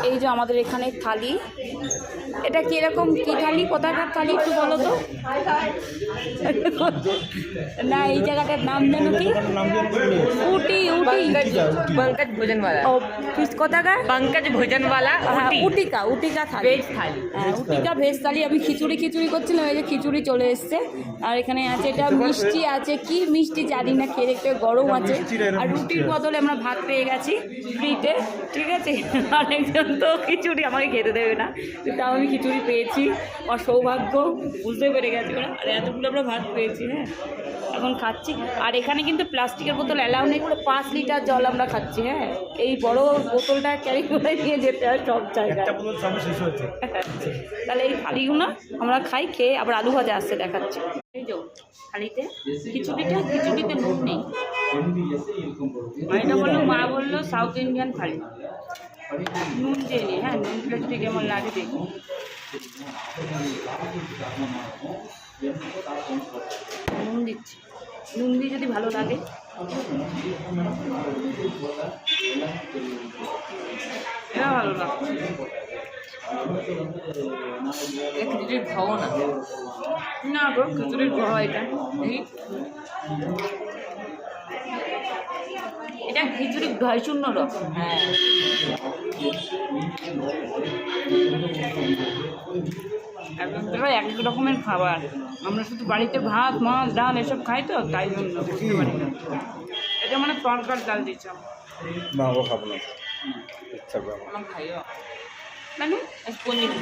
এই যে আমাদের এখানে থালি, এটা কিরকম কি থালি, কোথাকার থালি একটু বলো তো। না এই জায়গাটার নাম যেন কি, উটি উটি पंकज भोजनवाला। ও কোথাকার पंकज भोजनवाला উটিকা উটিকা থালি, वेज थाली। হ্যাঁ উটিকা ভেজ থালি। আমি খিচুড়ি করছিলাম, এই যে খিচুড়ি চলে এসছে। আর এখানে আছে এটা মিষ্টি আছে, কি মিষ্টি জানি না, খেয়ে দেখতে গরম আছে। আর রুটির বদলে আমরা ভাত পেয়ে গেছি ফ্রিতে, ঠিক আছে। আর একজন তো খিচুড়ি আমাকে খেতে দেবে না, তাও আমি খিচুড়ি পেয়েছি, আর সৌভাগ্য বুঝতে পেরে গেছি ওরা। আর এতগুলো আমরা ভাত পেয়েছি, হ্যাঁ এখন খাচ্ছি। আর এখানে কিন্তু প্লাস্টিকের বোতল অ্যালাউ নেই, করে 5 লিটার জল আমরা খাচ্ছি। হ্যাঁ এই বড় বোতলটা ক্যারি করে নিয়ে যেতে হয় সব জায়গায়। তাহলে এই থালিগুলো আমরা খাই, খেয়ে আবার আলু ভাজা আসছে দেখাচ্ছি। এই যে থালিতে খিচুড়িতে নুন নেই। এটা বললো, মা বললো সাউথ ইন্ডিয়ান থালি, নুন দিয়ে নি। হ্যাঁ নুন দিলে যদি কেমন লাগে দেখি। নুন দিচ্ছি, নুন দিয়ে যদি ভালো লাগে। এটা ভালো লাগছে। খিচুড়ি খাও না, না গো খিচুড়ির খাওয়া এটা, এটা খিচুড়ি ঘয় শূন্য রকম। হ্যাঁ এবার এক এক রকমের খাবার, আমরা শুধু বাড়িতে ভাত মাছ ডাল এসব খাই তো, তাই জন্য বুঝতে পারি না। এটা মানে তরকার ডাল দিচ্ছিলাম না ও খাবো না, ইচ্ছা করে আমার খাইও মানে পনির।